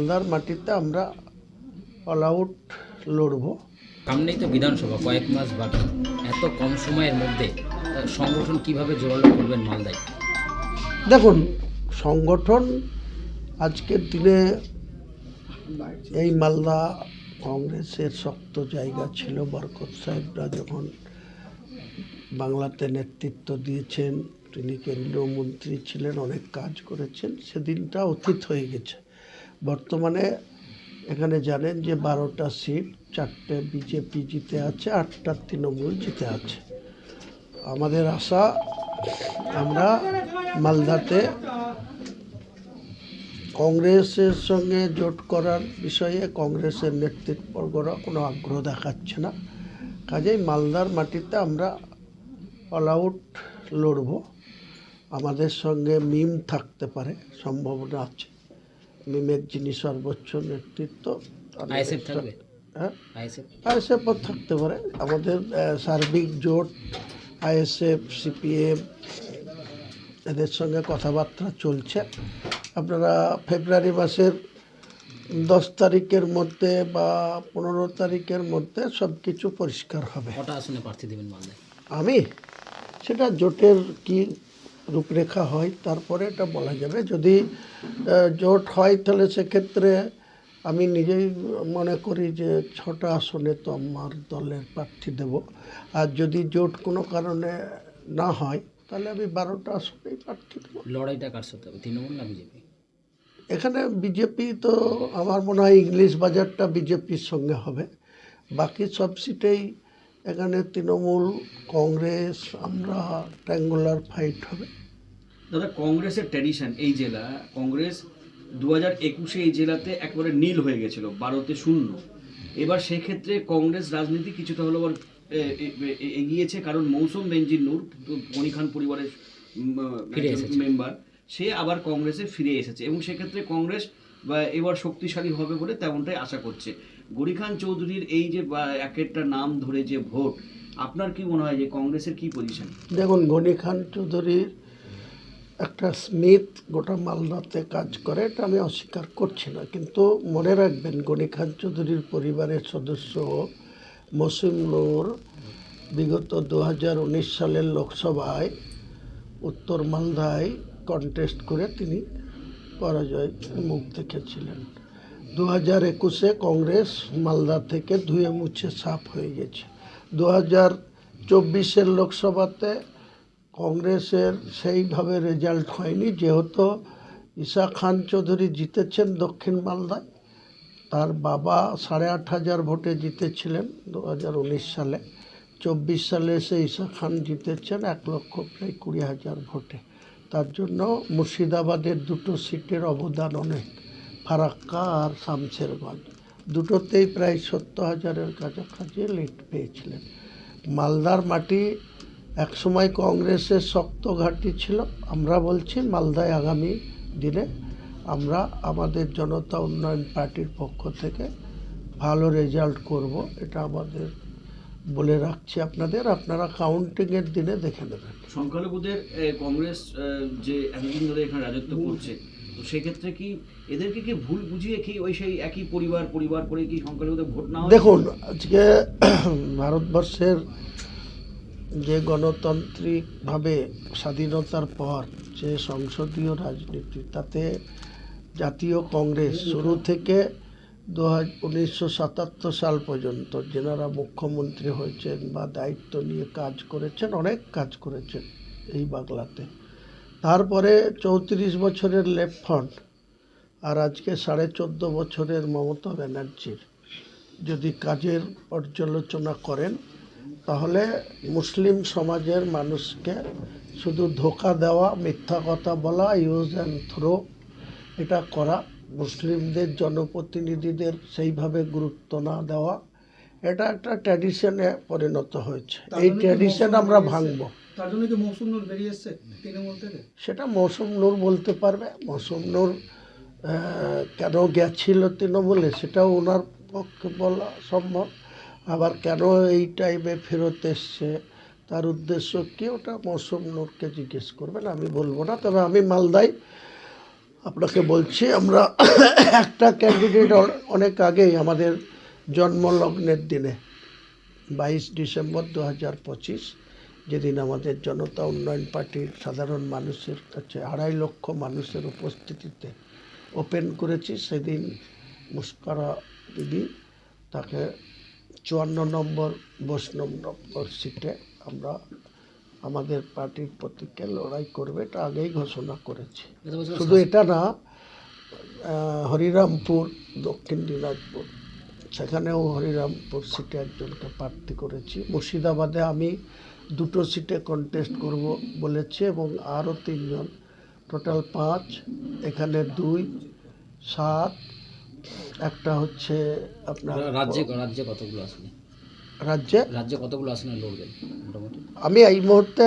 মালদার মাটিতে আমরা অল আউট লড়ব। সামনেই তো বিধানসভা, কয়েক মাস বাকি। এত কম সময়ের মধ্যে সংগঠন কিভাবে জোরালো করবেন মালদায়? দেখুন, সংগঠন আজকের দিনে এই মালদা কংগ্রেসের শক্ত জায়গা ছিল। বরকত সাহেবরা যখন বাংলাতে নেতৃত্ব দিয়েছেন, তিনি কেন্দ্রীয় মন্ত্রী ছিলেন, অনেক কাজ করেছেন। সেদিনটা অতীত হয়ে গেছে। বর্তমানে এখানে জানেন যে 12টা সিট, 4টে বিজেপি জিতে আছে, 8টা তৃণমূল জিতে আছে। আমাদের আশা আমরা মালদাতে কংগ্রেসের সঙ্গে জোট করার বিষয়ে কংগ্রেসের নেতৃত্ববর্গরা কোনো আগ্রহ দেখাচ্ছে না। কাজেই মালদার মাটিতে আমরা অল আউট লড়ব। আমাদের সঙ্গে মিম থাকতে পারে, সম্ভাবনা আছে। মিমের যিনি সর্বোচ্চ নেতৃত্ব, আইএসএফ থাকবে? হ্যাঁ, আইএসএফ আইএসএফও থাকতে পারে। আমাদের সার্বিক জোট আইএসএফ, সিপিএম এদের সঙ্গে কথাবার্তা চলছে। আপনারা ফেব্রুয়ারি মাসের 10 তারিখের মধ্যে বা 15 তারিখের মধ্যে সব কিছু পরিষ্কার হবে। কটা আসনে প্রার্থী দেবেন মালদায়? আমি সেটা জোটের কি রূপরেখা হয় তারপরে এটা বলা যাবে। যদি জোট হয় তাহলে সেক্ষেত্রে আমি নিজেই মনে করি যে 6টা আসনে তো আমার দলের প্রার্থী দেব। আর যদি জোট কোনো কারণে না হয় তাহলে আমি 12টা আসনেই প্রার্থী দেবো। লড়াইটা কার সাথে হবে, তৃণমূল না বিজেপি? এখানে বিজেপি তো আমার মনে হয় ইংলিশ বাজারটা বিজেপির সঙ্গে হবে। বাকি সব সিটেই এখানে তৃণমূল, কংগ্রেস, আমরা ট্রায়াঙ্গুলার ফাইট হবে। দাদা, কংগ্রেসের ট্র্যাডিশন এই জেলা, কংগ্রেস 2021-এ এই জেলাতে একেবারে নীল হয়ে গেছিল, 12তে 0। এবার সেক্ষেত্রে কংগ্রেস রাজনীতি কিছুটা হলো আবার এগিয়েছে, কারণ মৌসুম বেনজির নূর, গনি খান পরিবারের মেম্বার, সে আবার কংগ্রেসে ফিরে এসেছে এবং সেক্ষেত্রে কংগ্রেস এবার শক্তিশালী হবে বলে তেমনটাই আশা করছে। গনি খান চৌধুরীর এই যে একটা নাম ধরে যে ভোট, আপনার কি মনে হয় যে কংগ্রেসের কি পজিশন? দেখুন, গনি খান চৌধুরীর একটা স্মিথ গোটা মালদাতে কাজ করে, এটা আমি অস্বীকার করছি না। কিন্তু মনে রাখবেন, গনি খান চৌধুরীর পরিবারের সদস্য মসিম নূর বিগত 2019 সালের লোকসভায় উত্তর মালদায় কন্টেস্ট করে তিনি পরাজয় মুখ দেখেছিলেন। 2021-এ কংগ্রেস মালদা থেকে ধুয়ে মুছে সাফ হয়ে গেছে। 2024-এর লোকসভাতে কংগ্রেসের সেইভাবে রেজাল্ট হয়নি, যেহেতু ঈশা খান চৌধুরী জিতেছেন দক্ষিণ মালদায়। তার বাবা 8,500 ভোটে জিতেছিলেন 2019 সালে। 24 সালে এসে ঈশা খান জিতেছেন 1,20,000 ভোটে। তার জন্য মুর্শিদাবাদের 2টো সিটের অবদান অনেক, ফারাক্কা আর শামশেরগঞ্জ, দুটোতেই প্রায় 70,000-এর কাছাকাছি লিড পেয়েছিলেন। মালদার মাটি একসময় কংগ্রেসের শক্ত ঘাঁটি ছিল। আমরা বলছি মালদায় আগামী দিনে আমরা আমাদের জনতা উন্নয়ন পার্টির পক্ষ থেকে ভালো রেজাল্ট করব, এটা আমাদের বলে রাখছি আপনাদের। আপনারা কাউন্টিংয়ের দিনে দেখে নেবেন। সংখ্যালঘুদের কংগ্রেস যে এতদিন ধরে এখানে রাজত্ব করছে, তো সেক্ষেত্রে কি এদেরকে কি ভুল বুঝিয়ে কি ওই সেই একই পরিবার করে কি সংখ্যালঘুদের ভোট না হয়? দেখুন, আজকে ভারতবর্ষের যে গণতান্ত্রিকভাবে স্বাধীনতার পর যে সংসদীয় রাজনীতি, তাতে জাতীয় কংগ্রেস শুরু থেকে 1977 সাল পর্যন্ত যেনারা মুখ্যমন্ত্রী হয়েছেন বা দায়িত্ব নিয়ে কাজ করেছেন, অনেক কাজ করেছেন এই বাংলাতে। তারপরে 34 বছরের লেফট ফ্রন্ট আর আজকে 14.5 বছরের মমতা ব্যানার্জির যদি কাজের পর্যালোচনা করেন, তাহলে মুসলিম সমাজের মানুষকে শুধু ধোঁকা দেওয়া, মিথ্যা কথা বলা, ইউজ অ্যান্ড থ্রো এটা করা, মুসলিমদের জনপ্রতিনিধিদের সেইভাবে গুরুত্ব না দেওয়া, এটা একটা ট্র্যাডিশনে পরিণত হয়েছে। এই ট্র্যাডিশন আমরা ভাঙব। তার জন্য কি মৌসুম নূর বেরিয়ে এসছে তৃণমূল থেকে? সেটা মৌসুম নূর বলতে পারবে। মৌসুম নূর কেন গেছিল তৃণমূলে সেটাও ওনার পক্ষে বলা সম্ভব। আবার কেন এই টাইমে ফেরত এসছে, তার উদ্দেশ্য কী, ওটা মৌসুম নূরকে জিজ্ঞেস করবেন, আমি বলবো না। তবে আমি মালদায় আপনাকে বলছি, আমরা একটা ক্যান্ডিডেট অনেক আগেই আমাদের জন্মলগ্নের দিনে 22 ডিসেম্বর 2025, যেদিন আমাদের জনতা উন্নয়ন পার্টির সাধারণ মানুষের কাছে 2.5 লক্ষ মানুষের উপস্থিতিতে ওপেন করেছি। সেদিন মুস্কারা দিদি তাকে 54 নম্বর 52 নম্বর সিটে আমরা আমাদের পার্টির প্রতীকে লড়াই করবে, এটা আগেই ঘোষণা করেছি। শুধু এটা না, হরিরামপুর, দক্ষিণ দিনাজপুর, সেখানেও হরিরামপুর সিটে একজনকে প্রার্থী করেছি। মুর্শিদাবাদে আমি 2টো সিটে কন্টেস্ট করব বলেছি এবং আরও 3 জন, টোটাল 5, এখানে 2, 7, একটা হচ্ছে আপনার রাজ্যে রাজ্যে কতগুলো আসনে রাজ্যে কতগুলো আসনে লড়বেন মোটামুটি? আমি এই মুহূর্তে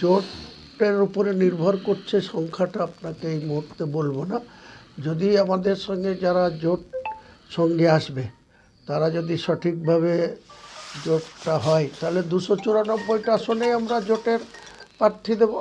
জোটের উপরে নির্ভর করছে সংখ্যাটা, আপনাকে এই মুহূর্তে বলবো না। যদি আমাদের সঙ্গে যারা জোট সঙ্গে আসবে তারা যদি সঠিকভাবে জোটটা হয়, তাহলে 294টা আসনেই আমরা জোটের প্রার্থী দেব।